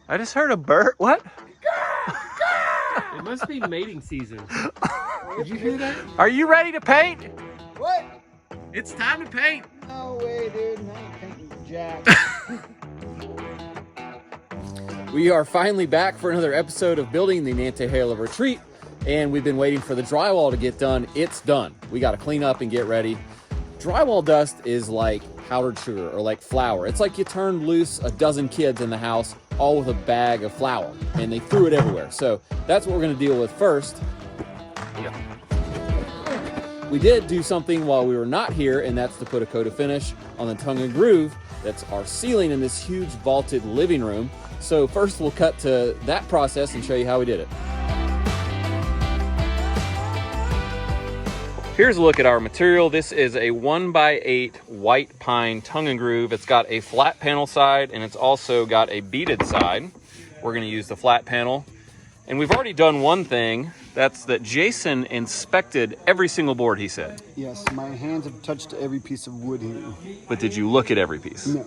I just heard a bird. What? It must be mating season. Did you hear that? Are you ready to paint? What? It's time to paint. No way, dude. I ain't painting jack. We are finally back for another episode of building the Nantahala Retreat, and we've been waiting for the drywall to get done. It's done. We got to clean up and get ready. Drywall dust is like powdered sugar or like flour. It's like you turned loose a dozen kids in the house, all with a bag of flour, and they threw it everywhere. So that's what we're going to deal with first. Yeah. We did do something while we were not here, and that's to put a coat of finish on the tongue and groove. That's our ceiling in this huge vaulted living room. So first we'll cut to that process and show you how we did it. Here's a look at our material. This is a 1x8 white pine tongue and groove. It's got a flat panel side and it's also got a beaded side. We're going to use the flat panel. And we've already done one thing. That's that Jason inspected every single board, he said. Yes, my hands have touched every piece of wood here. But did you look at every piece? No.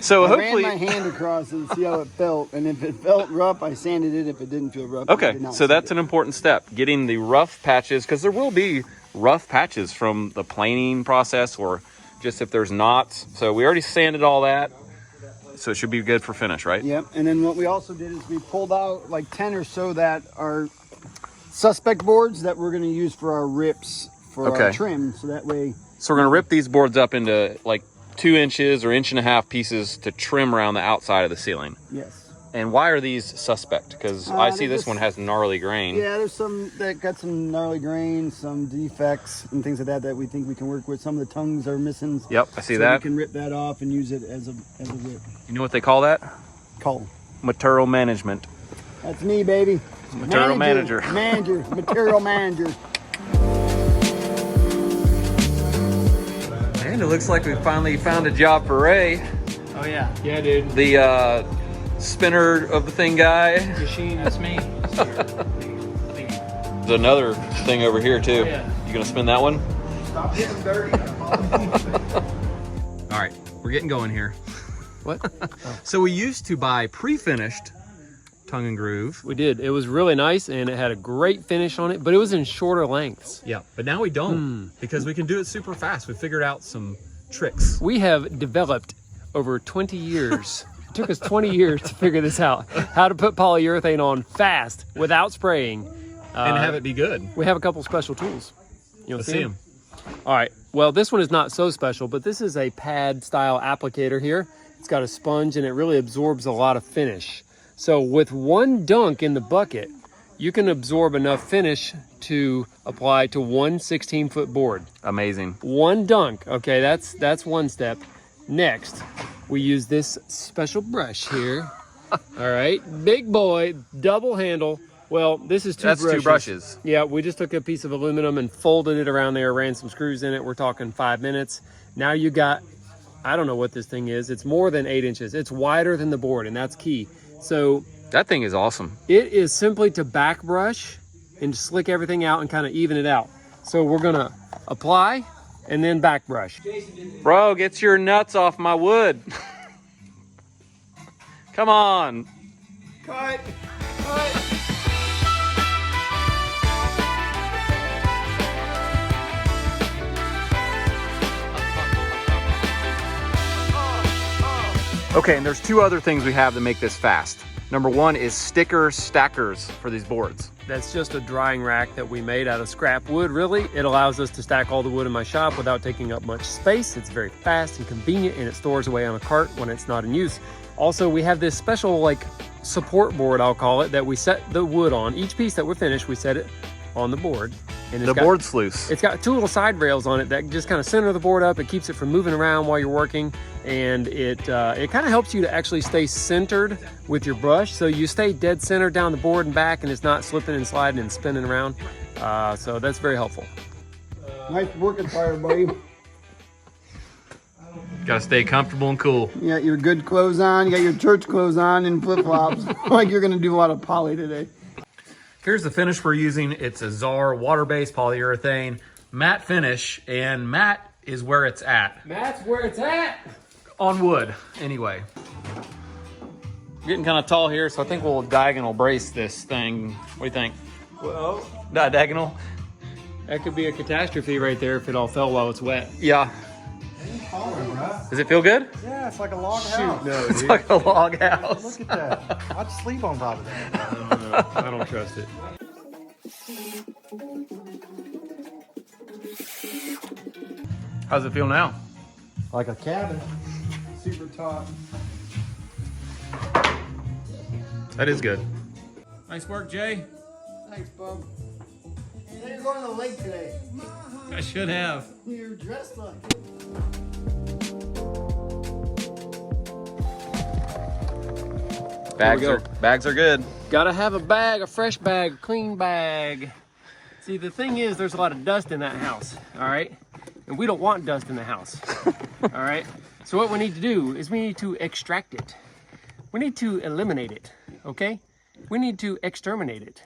So I hopefully ran my hand across it and see how it felt. And if it felt rough, I sanded it. If it didn't feel rough, I okay, did not so that's sand an important step, getting the rough patches, because there will be rough patches from the planing process or just if there's knots. So we already sanded all that, so it should be good for finish, right? Yep, and then what we also did is we pulled out like 10 or so that are suspect boards that we're going to use for our rips for our trim, so that way. So we're going to rip these boards up into like 2 inches or 1.5 inch pieces to trim around the outside of the ceiling. Yes. And why are these suspect? Because I see this one has gnarly grain. Yeah, there's some that got some gnarly grain, some defects and things like that that we think we can work with. Some of the tongues are missing. Yep, I see so that. We can rip that off and use it as a rip. You know what they call that? Call. Material management. That's me, baby. Material manager. Material manager. And it looks like we finally found a job for Ray. Oh yeah. Yeah, dude. The spinner of the thing guy. Machine, that's me. There's another thing over here too. Oh, yeah. You gonna spin that one? Stop getting dirty. All right, we're getting going here. What? So we used to buy pre-finished tongue and groove. We did. It was really nice and it had a great finish on it, but it was in shorter lengths. Yeah, but now we don't because we can do it super fast. We figured out some tricks. We have developed over 20 years. It took us 20 years to figure this out. How to put polyurethane on fast without spraying. And have it be good. We have a couple special tools. You want to Let's see them. All right. Well, this one is not so special, but this is a pad style applicator here. It's got a sponge and it really absorbs a lot of finish. So with one dunk in the bucket, you can absorb enough finish to apply to one 16-foot board. Amazing. One dunk. Okay, that's one step. Next, we use this special brush here. All right, big boy, double handle. Well, this is That's 2 brushes. Yeah, we just took a piece of aluminum and folded it around there, ran some screws in it. We're talking 5 minutes. Now you got, I don't know what this thing is. It's more than 8 inches. It's wider than the board, and that's key. So that thing is awesome. It is simply to back brush and slick everything out and kind of even it out. So we're gonna apply and then back brush. Bro, get your nuts off my wood. Come on. Cut. Okay, and there's 2 other things we have to make this fast. Number 1 is sticker stackers for these boards. That's just a drying rack that we made out of scrap wood, really. It allows us to stack all the wood in my shop without taking up much space. It's very fast and convenient, and it stores away on a cart when it's not in use. Also, we have this special like support board, I'll call it, that we set the wood on. Each piece that we're finished, we set it on the board. And The board sluice. It's got 2 little side rails on it that just kind of center the board up. It keeps it from moving around while you're working. And it kind of helps you to actually stay centered with your brush. So you stay dead center down the board and back, and it's not slipping and sliding and spinning around. So that's very helpful. Nice working fire, buddy. Gotta stay comfortable and cool. You got your good clothes on, you got your church clothes on and flip-flops. Like you're gonna do a lot of poly today. Here's the finish we're using. It's a Czar water-based polyurethane matte finish, and matte is where it's at. Matt's where it's at. On wood, anyway. getting kind of tall here, so I think we'll diagonal brace this thing. What do you think? Well, Diagonal? that could be a catastrophe right there if it all fell while it's wet. Yeah. Does it feel good? Yeah, it's like a log house. No, It's dude. like a log house. Look at that. I'd sleep on top of that. I don't trust it. How's it feel now? Like a cabin. Super taut. That is good. Nice work, Jay. Thanks, bub. Hey, you're going to the lake today. I should have. You're dressed like it. Bags are good. Gotta have a bag, a fresh bag, a clean bag. See, the thing is, there's a lot of dust in that house, all right? And we don't want dust in the house, all right? So what we need to do is we need to extract it. We need to eliminate it, okay? We need to exterminate it.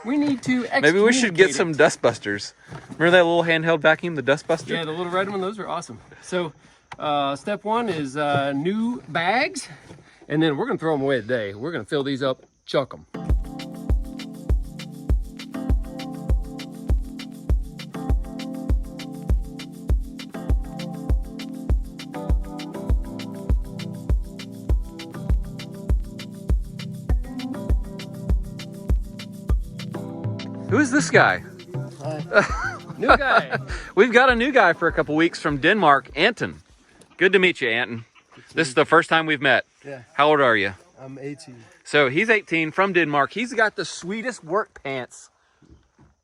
We need to Maybe we should get some excommunicate dust busters. Remember that little handheld vacuum, the dust it. buster? Yeah, the little red one, those are awesome. So step one is new bags, and then we're gonna throw them away today. We're gonna fill these up, chuck them. Who is this guy? New guy. We've got a new guy for a couple weeks from Denmark, Anton. Good to meet you, Anton. This is the first time we've met. Yeah. How old are you? I'm 18. So he's 18 from Denmark. He's got the sweetest work pants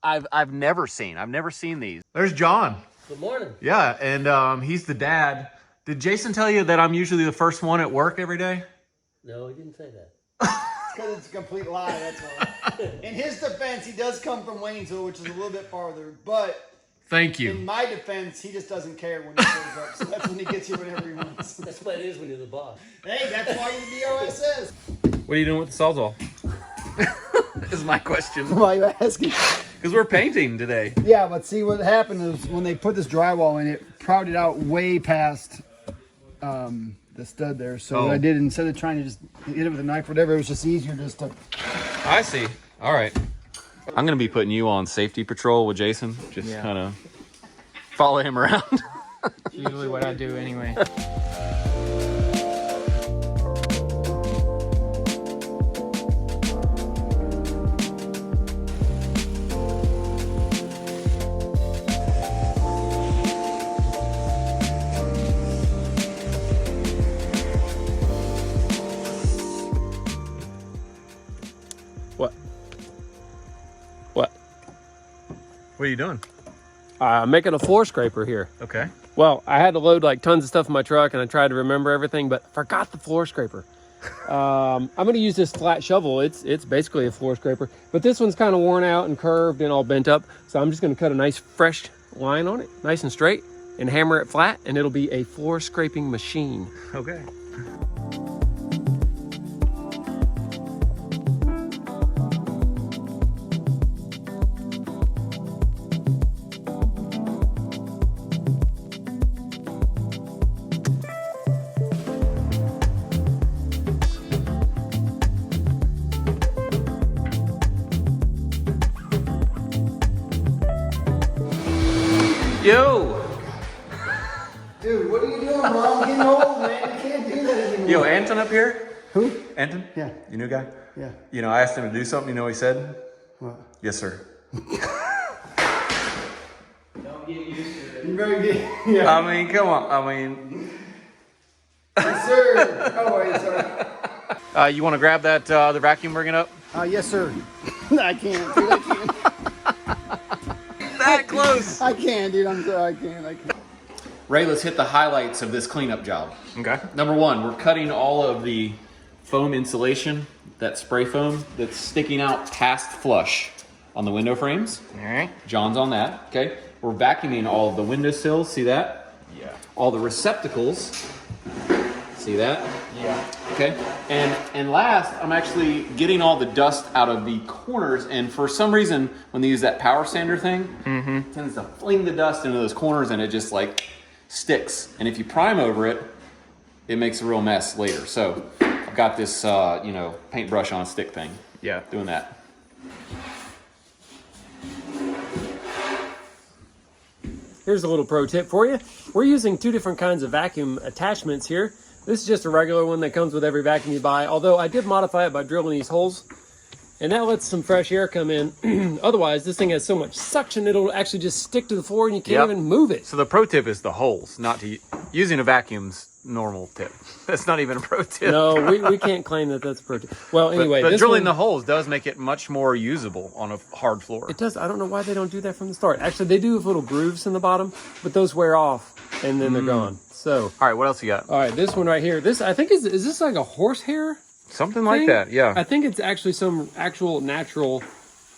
I've never seen. I've never seen these. There's John. Good morning. Yeah, and he's the dad. Did Jason tell you that I'm usually the first one at work every day? No, he didn't say that. Because it's a complete lie, that's all. In his defense, he does come from Waynesville, which is a little bit farther. But Thank in you. my defense, he just doesn't care when he shows up. So that's when he gets you whenever he wants. That's what it is when you're the boss. Hey, that's why you're the BOSS. What are you doing with the Sawzall? Is my question. Why are you asking? Because we're painting today. Yeah, but see what happened is when they put this drywall in, it prouded out way past the stud there. So what I did, instead of trying to just hit it with a knife or whatever, it was just easier just to... I see. All right. I'm going to be putting you on safety patrol with Jason. Just kind of follow him around. Usually what I do anyway. What are you doing? I'm making a floor scraper here. Okay. Well, I had to load like tons of stuff in my truck and I tried to remember everything, but forgot the floor scraper. I'm going to use this flat shovel. It's basically a floor scraper, but this one's kind of worn out and curved and all bent up. So I'm just going to cut a nice fresh line on it, nice and straight, and hammer it flat, and it'll be a floor scraping machine. Okay. Yo! Dude, what are you doing, bro? I'm getting old, man. You can't do that anymore. Yo, Anton up here? Who? Anton? Yeah. You new guy? Yeah. You know, I asked him to do something. You know what he said? What? Yes, sir. Don't get used to it. You better get... Yeah. I mean, come on. I mean... Yes, sir. Oh, wait, sorry. You want to grab that, the vacuum bringing up? Yes, sir. I can't, dude. I can't. That close! I can't, dude. I'm sorry. I can't. Ray, let's hit the highlights of this cleanup job. Okay. Number one, we're cutting all of the foam insulation, that spray foam that's sticking out past flush on the window frames. All right. John's on that, okay? We're vacuuming all of the windowsills, see that? Yeah. All the receptacles, see that? Yeah. Okay, and last, I'm actually getting all the dust out of the corners, and for some reason, when they use that power sander thing, it tends to fling the dust into those corners, and it just like sticks. And if you prime over it, it makes a real mess later. So I'm got this, you know, paintbrush on a stick thing. Yeah, doing that. Here's a little pro tip for you. We're using 2 different kinds of vacuum attachments here. This is just a regular one that comes with every vacuum you buy, although I did modify it by drilling these holes, and that lets some fresh air come in. Otherwise, this thing has so much suction, it'll actually just stick to the floor and you can't even move it. So the pro tip is the holes, not to using a vacuum's normal tip. That's not even a pro tip. No, we can't claim that that's a pro tip. Well, anyway. But drilling the holes does make it much more usable on a hard floor. It does. I don't know why they don't do that from the start. Actually, they do have little grooves in the bottom, but those wear off and then they're gone. So. All right, what else you got? All right, this one right here. This, I think, is this like a horsehair? Something like that, yeah. I think it's actually some actual natural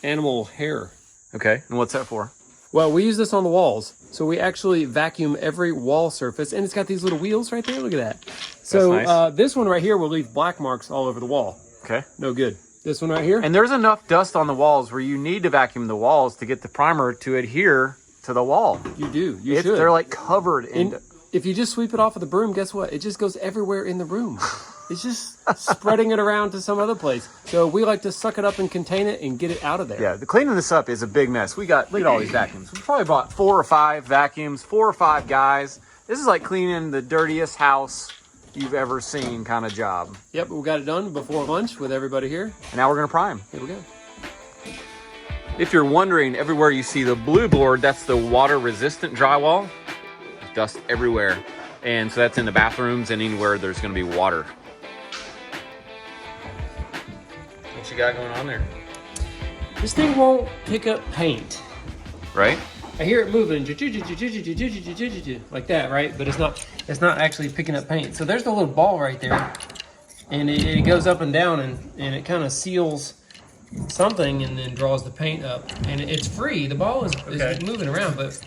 animal hair. Okay, and what's that for? Well, we use this on the walls. So we actually vacuum every wall surface, and it's got these little wheels right there. Look at that. So nice. This one right here will leave black marks all over the wall. Okay. No good. This one right here. And there's enough dust on the walls where you need to vacuum the walls to get the primer to adhere to the wall. You do. You should. They're like covered in... If you just sweep it off with a broom, guess what? It just goes everywhere in the room. It's just spreading it around to some other place. So we like to suck it up and contain it and get it out of there. Yeah, the cleaning this up is a big mess. Look at all these vacuums. We probably bought 4 or 5 vacuums, 4 or 5 guys. This is like cleaning the dirtiest house you've ever seen kind of job. Yep, we got it done before lunch with everybody here. And now we're gonna prime. Here we go. If you're wondering, everywhere you see the blue board, that's the water resistant drywall. There's dust everywhere. And so that's in the bathrooms and anywhere there's gonna be water. What you got going on there? This thing won't pick up paint. Right? I hear it moving like that, right? But it's not actually picking up paint. So there's the little ball right there, and it goes up and down, and it kind of seals something and then draws the paint up. And it's free. The ball is moving around, but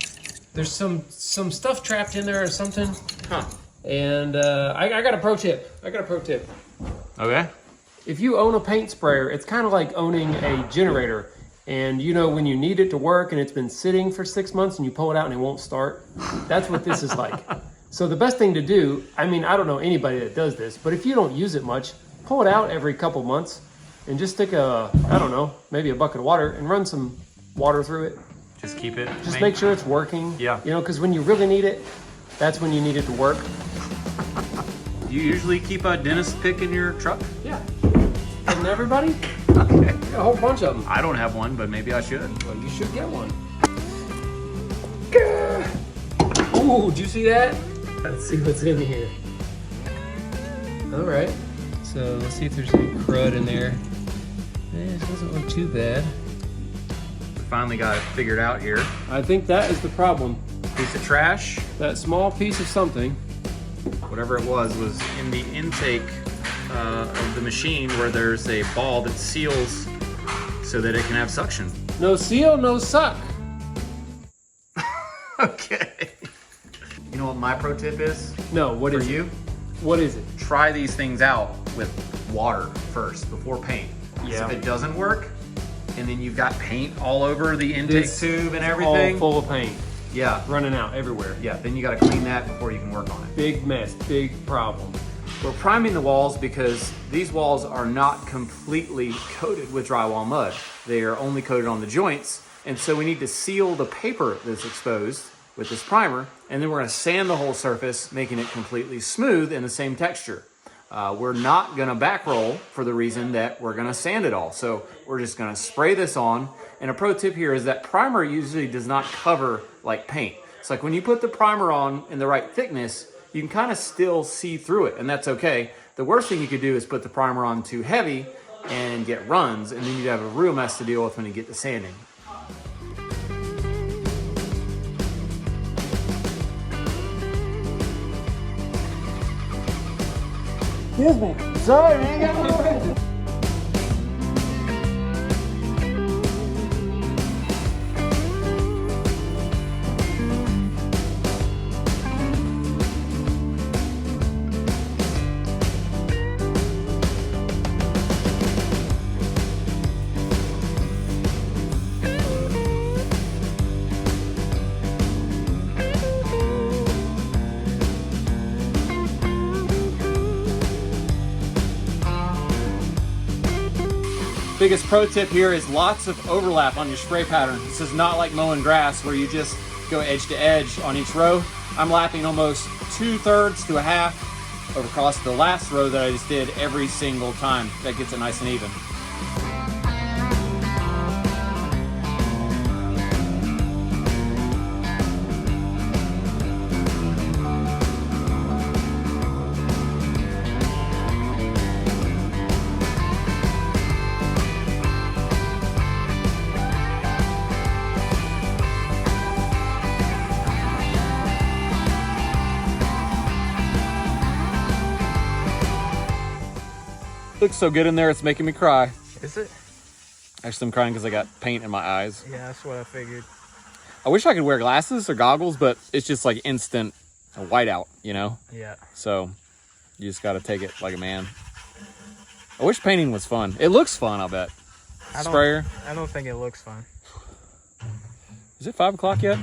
there's some stuff trapped in there or something. Huh. And I got a pro tip. Okay. If you own a paint sprayer, it's kind of like owning a generator. And you know, when you need it to work and it's been sitting for 6 months and you pull it out and it won't start, that's what this is like. So the best thing to do, I mean, I don't know anybody that does this, but if you don't use it much, pull it out every couple months and just stick I don't know, maybe a bucket of water and run some water through it. Just keep it. Just make sure it's working. Yeah. You know, because when you really need it, that's when you need it to work. Do you usually keep a dentist pick in your truck? Yeah. Doesn't everybody? Okay. A whole bunch of them. I don't have one, but maybe I should. Well, you should get one. Ooh, did you see that? Let's see what's in here. All right. So let's see if there's any crud in there. It doesn't look too bad. We finally got it figured out here. I think that is the problem. Piece of trash. That small piece of something. Whatever it was in the intake of the machine where there's a ball that seals so that it can have suction. No seal, no suck. Okay. You know what my pro tip is? No, what For is you? it? What is it? Try these things out with water first before paint. Yeah. So if it doesn't work, and then you've got paint all over the intake tube and everything. All full of paint. Yeah. Running out everywhere. Yeah, then you gotta clean that before you can work on it. Big mess, big problem. We're priming the walls because these walls are not completely coated with drywall mud. They are only coated on the joints. And so we need to seal the paper that's exposed with this primer. And then we're gonna sand the whole surface, making it completely smooth in the same texture. We're not gonna back roll for the reason that we're gonna sand it all. So we're just gonna spray this on. And a pro tip here is that primer usually does not cover like paint. It's like when you put the primer on in the right thickness, you can kind of still see through it, and that's okay. The worst thing you could do is put the primer on too heavy and get runs, and then you'd have a real mess to deal with when you get to sanding. Excuse me. Sorry, man. Biggest pro tip here is lots of overlap on your spray pattern. This is not like mowing grass where you just go edge to edge on each row. I'm lapping almost 2/3 to a half across the last row that I just did every single time. That gets it nice and even. Looks so good in there, it's making me cry. Is it? Actually, I'm crying because I got paint in my eyes. Yeah, that's what I figured. I wish I could wear glasses or goggles, but it's just like instant whiteout, you know? Yeah. So you just got to take it like a man. I wish painting was fun. It looks fun, I'll bet. Sprayer. I don't think it looks fun. Is it 5 o'clock yet?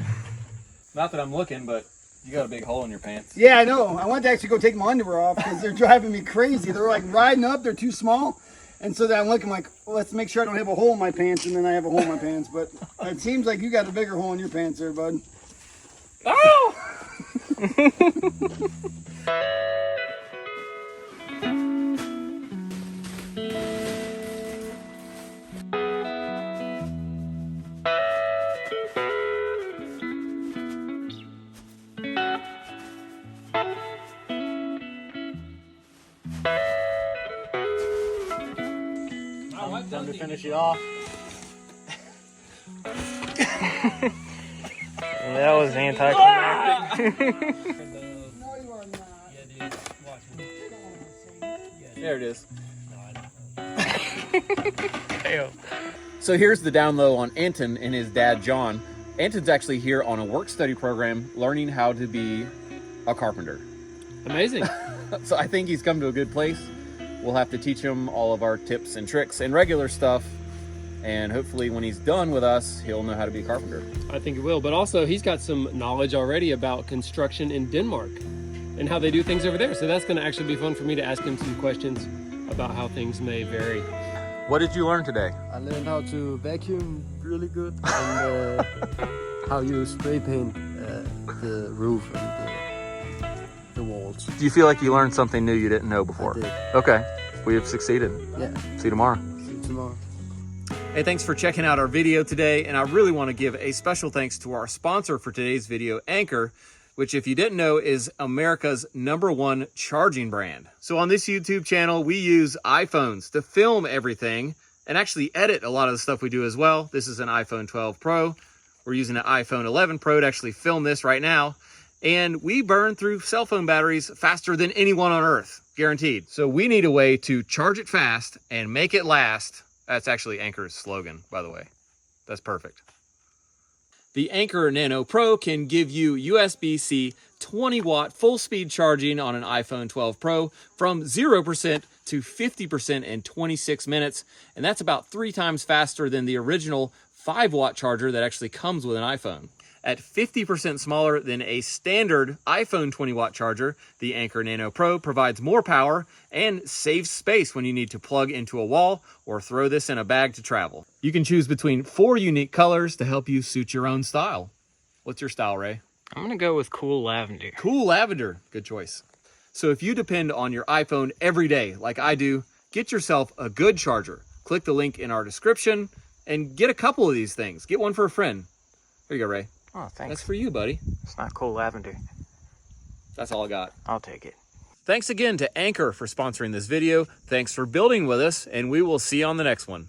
Not that I'm looking, but you got a big hole in your pants. Yeah, I know. I wanted to actually go take my underwear off because they're driving me crazy. They're like riding up. They're too small. And so then I'm looking like, well, let's make sure I don't have a hole in my pants. And then I have a hole in my pants. But it seems like you got a bigger hole in your pants there, bud. Oh! Time to finish it off. That was anticlimactic. No, you are not. There it is. Ew. So here's the down low on Anton and his dad, John. Anton's actually here on a work study program learning how to be a carpenter. Amazing. So I think he's come to a good place. We'll have to teach him all of our tips and tricks and regular stuff. And hopefully when he's done with us, he'll know how to be a carpenter. I think it will, but also he's got some knowledge already about construction in Denmark and how they do things over there. So that's going to actually be fun for me to ask him some questions about how things may vary. What did you learn today? I learned how to vacuum really good and how you spray paint the roof and the walls. Do you feel like you learned something new you didn't know before? I did. Okay, we have succeeded. Yeah. See you tomorrow. See you tomorrow. Hey, thanks for checking out our video today. And I really want to give a special thanks to our sponsor for today's video, Anker, which if you didn't know is America's #1 charging brand. So on this YouTube channel, we use iPhones to film everything and actually edit a lot of the stuff we do as well. This is an iPhone 12 Pro. We're using an iPhone 11 Pro to actually film this right now. And we burn through cell phone batteries faster than anyone on earth, guaranteed. So we need a way to charge it fast and make it last. That's actually Anker's slogan, by the way. That's perfect. The Anker Nano Pro can give you USB-C 20-watt full-speed charging on an iPhone 12 Pro from 0% to 50% in 26 minutes. And that's about 3 times faster than the original 5-watt charger that actually comes with an iPhone. At 50% smaller than a standard iPhone 20-watt charger, the Anker Nano Pro provides more power and saves space when you need to plug into a wall or throw this in a bag to travel. You can choose between 4 unique colors to help you suit your own style. What's your style, Ray? I'm gonna go with cool lavender. Cool lavender. Good choice. So if you depend on your iPhone every day, like I do, get yourself a good charger. Click the link in our description and get a couple of these things. Get one for a friend. Here you go, Ray. Oh, thanks. That's for you, buddy. It's not cool lavender. That's all I got. I'll take it. Thanks again to Anker for sponsoring this video. Thanks for building with us, and we will see you on the next one.